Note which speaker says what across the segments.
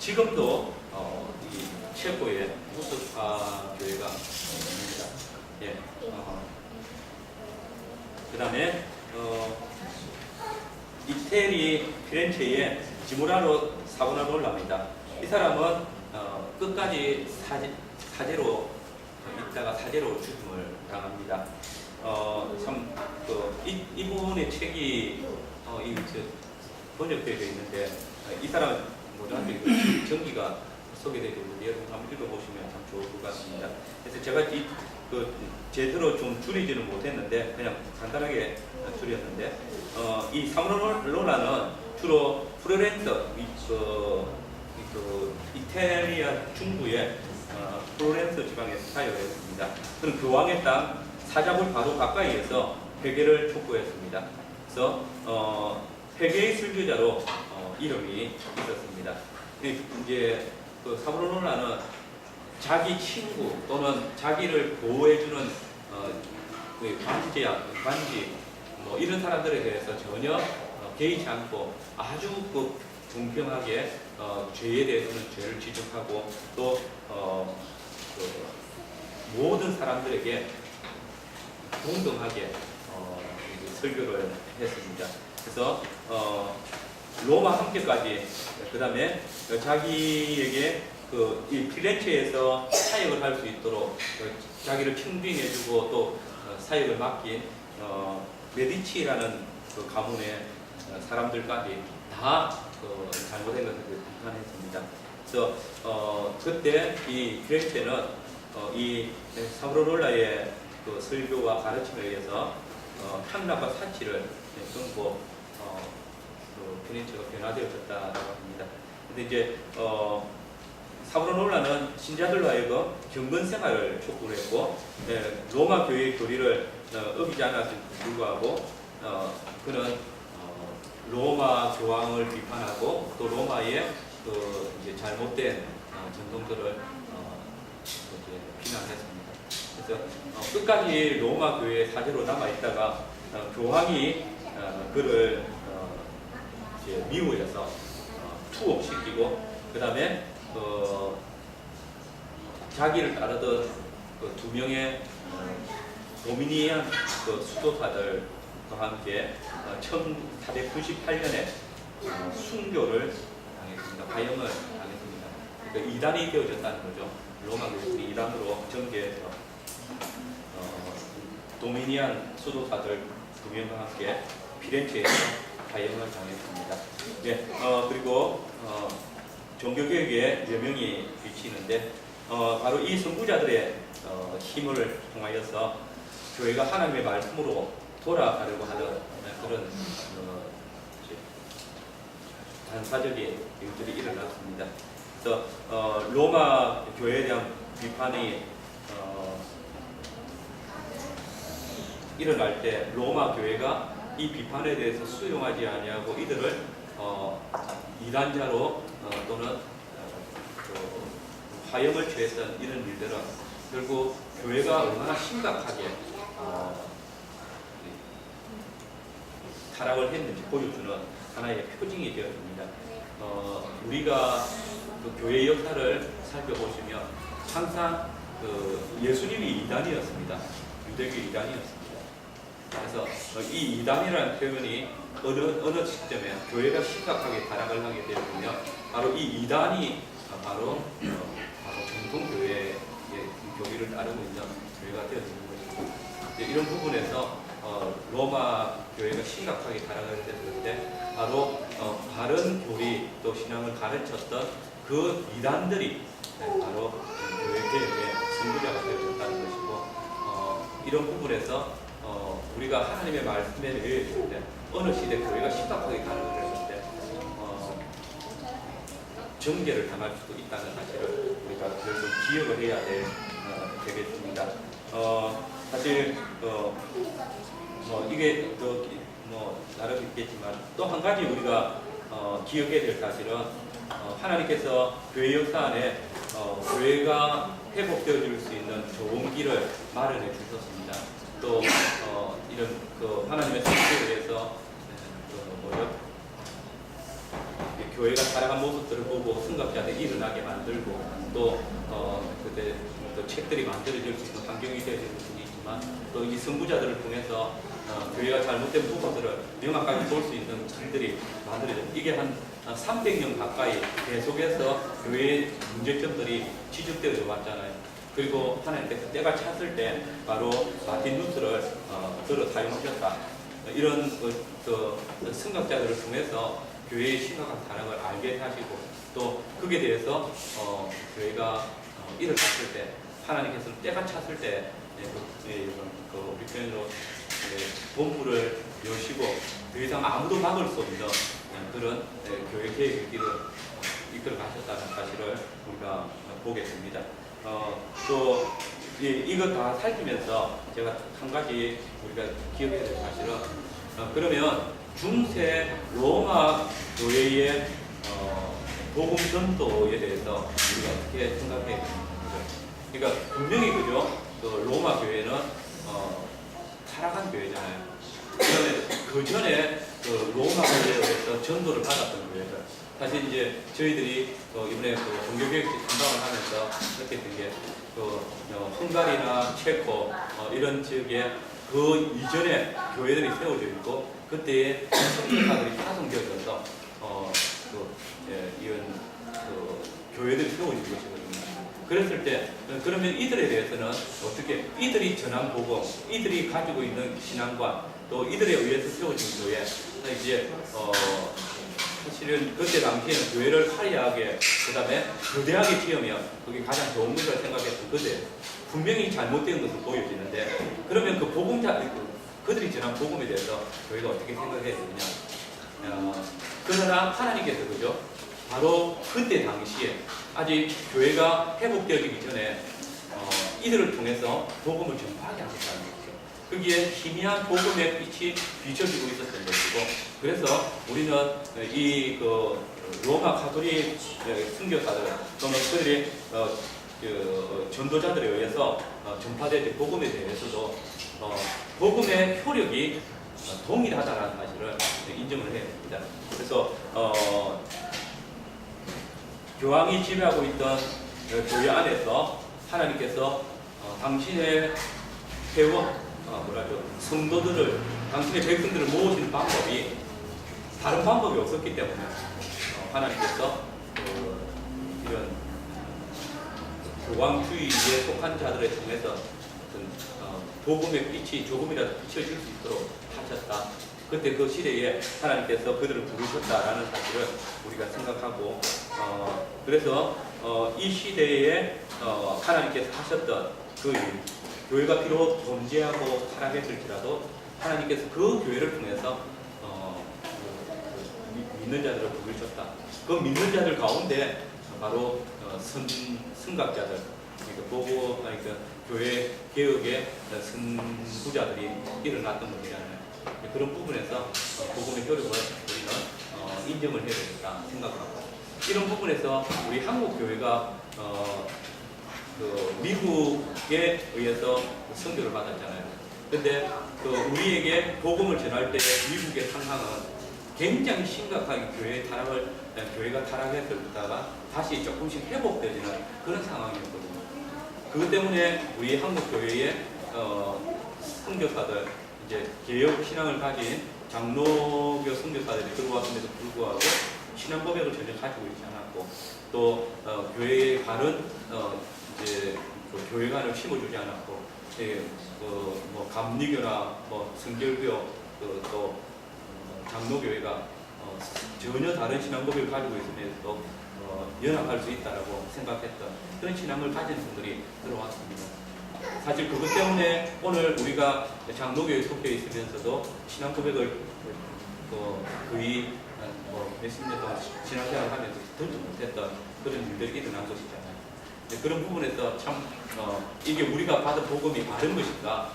Speaker 1: 지금도 이 체코의 모스크바 교회가 있습니다. 예. 그다음에 이태리 피렌체의 지무라노 사보나롤라입니다. 이 사람은 끝까지 사제로 있다가 사제로 죽음을 당합니다. 이분의 책이 번역되어 있는데 이 사람 모두한테 전기가 소개되어 있는데 여러분 한번 읽어보시면 참 좋을 것 같습니다. 그래서 제가 제대로 좀 줄이지는 못했는데 그냥 간단하게 줄였는데 이 사보나롤라는 주로 플로렌스 이탈리아 중부의 플로렌스 지방에서 사역했습니다. 그는 교황의 땅 사자굴 바로 가까이에서 회개를 촉구했습니다. 그래서 회개의 설교자로 이름이 있었습니다. 이제 사보나롤라는 자기 친구 또는 자기를 보호해주는 관지 뭐 이런 사람들에 대해서 전혀 개의치 않고 아주 공평하게 죄에 대해서는 죄를 지적하고 또 모든 사람들에게 동등하게 설교를 했습니다. 그래서 로마 함께까지 그 다음에 자기에게 이 피렌체에서 사역을 할 수 있도록 자기를 청빙해주고 또 사역을 맡긴 메디치라는 가문의 사람들까지 다 잘못된 것을 비판했습니다. 그래서 그때 이 피렌체는 이 사보나롤라의 설교와 가르침에 의해서 향락과 사치를 끊고 피렌체가 변화되어졌다고 합니다. 근데 이제 사보나롤라는 신자들로 하여금 경건 생활을 촉구를 했고 로마 교회의 교리를 어기지 않았음에도 불구하고 그는 로마 교황을 비판하고 또 로마의 이제 잘못된 전통들을 비난했습니다. 그래서 끝까지 로마 교회의 사제로 남아 있다가 교황이 그를 이제 미국에서 투옥시키고 그 다음에 자기를 따르던 두 명의 도미니안 수도사들과 함께 1498년에 순교를 당했습니다. 파형을 당했습니다. 그러니까 이단이 되어졌다는 거죠. 로마 교회 이단으로 전개해서 도미니안 수도사들 두 명과 함께 피렌체에서 파형을 당했습니다. 예, 그리고 종교개혁에 여명이 비치는데 바로 이 선구자들의 힘을 통하여서 교회가 하나님의 말씀으로 돌아가려고 하는 그런 반사적인 일들이 일어났습니다. 그래서 로마 교회에 대한 비판이 일어날 때 로마 교회가 이 비판에 대해서 수용하지 아니하고 이들을 이단자로 또는 화형을 취했던 이런 일들은 결국 교회가 얼마나 심각하게 타락을 했는지 보여주는 하나의 표징이 되었습니다. 우리가 교회 역사를 살펴보시면 항상 예수님이 이단이었습니다. 유대교 이단이었습니다. 그래서 이 이단이라는 표현이 어느 시점에 교회가 심각하게 타락을 하게 되면 바로 이 이단이 바로 정통교회의 교리를 따르고 있는 교회가 되어지는 것이고 이런 부분에서 로마 교회가 심각하게 타락을 했을 때 바로 바른 교리 또 신앙을 가르쳤던 그 이단들이 바로 교회 개혁의 선구자가 되어졌다는 것이고 이런 부분에서 우리가 하나님의 말씀에 의했을 때 어느 시대 교회가 심각하게 타락을 했을 때 정죄를 당할 수도 있다는 사실을 우리가 결국 기억을 해야 되겠습니다. 사실 이게 나름 있겠지만 또 한 가지 우리가 기억해야 될 사실은 하나님께서 교회 역사 안에 교회가 회복되어질 수 있는 좋은 길을 마련해 주셨습니다. 또 이런 하나님의 선택에 대해서 교회가 살아간 모습들을 보고 승각자들이 일어나게 만들고 또 그때 또 책들이 만들어질 수 있는 환경이 되어야 되는 부분이 있지만 또 이 선구자들을 통해서 교회가 잘못된 부분들을 명확하게 볼 수 있는 길들이 만들어져 이게 한 300년 가까이 계속해서 교회의 문제점들이 지적되어져 왔잖아요. 그리고 하나님께서 때가 찼을 때 바로 마틴 루터를 들어 사용하셨다. 이런 승각자들을 통해서 교회의 심각한 타락을 알게 하시고 또 거기에 대해서 교회가 일어났을 때 하나님께서 때가 찼을 때 우리 표현으로 본부를 여시고 더 이상 아무도 막을 수 없는 그런 교회 계획의 길을 이끌어 가셨다는 사실을 우리가 보게 됩니다. 또 이거 다 살피면서 제가 한 가지 우리가 기억해야 될 사실은 그러면 중세 로마 교회의 복음 전도에 대해서 우리가 어떻게 생각해야 되는지. 그러니까 분명히 그죠. 그 로마 교회는 타락한 교회잖아요. 그런데 그 전에 그 로마 교회에서 전도를 받았던 교회들. 사실 이제 저희들이 이번에 그 종교개혁식 탐방을 하면서 느꼈던 게 헝가리나 체코 이런 지역에 그 이전에 교회들이 세워져 있고 그때에 선교사들이 파송되어져서 이런 교회들이 세워진 것이거든요. 그랬을 때 그러면 이들에 대해서는 어떻게 이들이 전한 복음, 이들이 가지고 있는 신앙관, 또 이들에 의해서 세워진 교회, 이제 사실은 그때 당시에는 교회를 화려하게 그다음에 거대하게 지으면 그게 가장 좋은 것을 생각했던 그때 분명히 잘못된 것을 보여지는데 그러면 그 복음자 그들이 전한 복음에 대해서 교회가 어떻게 생각해야 되느냐? 그러나 하나님께서 그죠? 바로 그때 당시에 아직 교회가 회복되기 전에 이들을 통해서 복음을 전파하게 하셨다는 거죠. 거기에 희미한 복음의 빛이 비춰지고 있었던 것이고, 그래서 우리는 이 로마 가톨릭 선교사들 또는 그들의 전도자들에 의해서 전파된 복음에 대해서도 복음의 효력이 동일하다는 사실을 인정을 해야 됩니다. 그래서 교황이 지배하고 있던 교회 안에서 하나님께서 당신의 회원, 성도들을, 당신의 백성들을 모으시는 방법이 다른 방법이 없었기 때문에 하나님께서 이런 교황주의에 속한 자들을 통해서 복음의 빛이 조금이라도 비춰질 수 있도록 하셨다. 그때 그 시대에 하나님께서 그들을 부르셨다라는 사실을 우리가 생각하고 그래서 이 시대에 하나님께서 하셨던 그 교회가 비록 존재하고 타락했을지라도 하나님께서 그 교회를 통해서 믿는 자들을 부르셨다. 그 믿는 자들 가운데 바로 선각자들, 그러니까 교회 개혁의 선구자들이 일어났던 것이잖아요. 그런 부분에서 복음의 효력을 우리는 인정을 해야 되겠다 생각하고, 이런 부분에서 우리 한국 교회가 미국에 의해서 선교를 받았잖아요. 근데 우리에게 복음을 전할 때 미국의 상황은 굉장히 심각하게 교회가 타락했다가 다시 조금씩 회복되지는 그런 상황이었거든요. 그것 때문에 우리 한국 교회의 선교사들, 이제 개혁 신앙을 가진 장로교 선교사들이 들어왔음에도 불구하고 신앙 고백을 전혀 가지고 있지 않았고, 또 교회의 발은 이제 교회관을 심어주지 않았고, 뭐 감리교나 뭐 성결교 또 장로교회가 전혀 다른 신앙 고백을 가지고 있음에도 연합할 수 있다라고 생각했던 그런 신앙을 가진 분들이 들어왔습니다. 사실 그것 때문에 오늘 우리가 장로교에 속해 있으면서도 신앙 고백을 거의 몇십 년 동안 신앙생활을 하면서 듣지 못했던 그런 일들이 일어난 것이잖아요. 그런 부분에서 참 이게 우리가 받은 복음이 바른 것인가,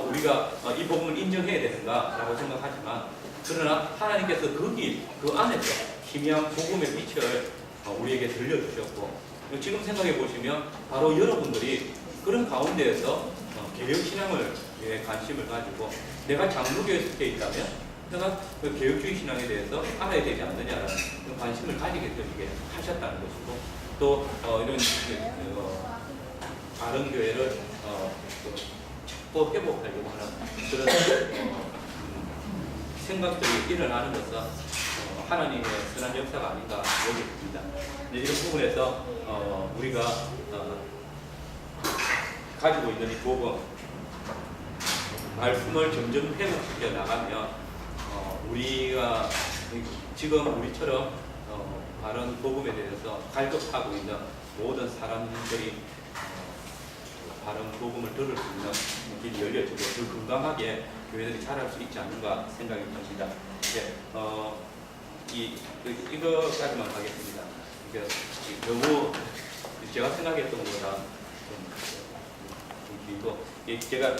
Speaker 1: 우리가 이 복음을 인정해야 되는가라고 생각하지만, 그러나 하나님께서 그 안에서 희미한 복음의 빛을 우리에게 들려주셨고, 지금 생각해 보시면 바로 여러분들이 그런 가운데에서 개혁신앙을 관심을 가지고 내가 장로교에 속해 있다면 그러나 그 개혁주의 신앙에 대해서 알아야 되지 않느냐라는 그런 관심을 가지게 되게 하셨다는 것이고 또 이런 바른 교회를 또 찾고 회복하려고 하는 그런 생각들이 일어나는 것은 하나님의 선한 역사가 아닌가 여깁니다. 이런 부분에서 우리가 가지고 있는 이 복음 말씀을 점점 회복시켜 나가면 우리가 지금 우리처럼 바른 복음에 대해서 갈급하고 있는 모든 사람들이 바른 복음을 들을 수 있는 길이 열려지고 더 건강하게 교회들이 자랄 수 있지 않는가 생각이 듭니다. 네, 이거까지만 하겠습니다. 이게 너무 제가 생각했던 것보다 좀 길고 제가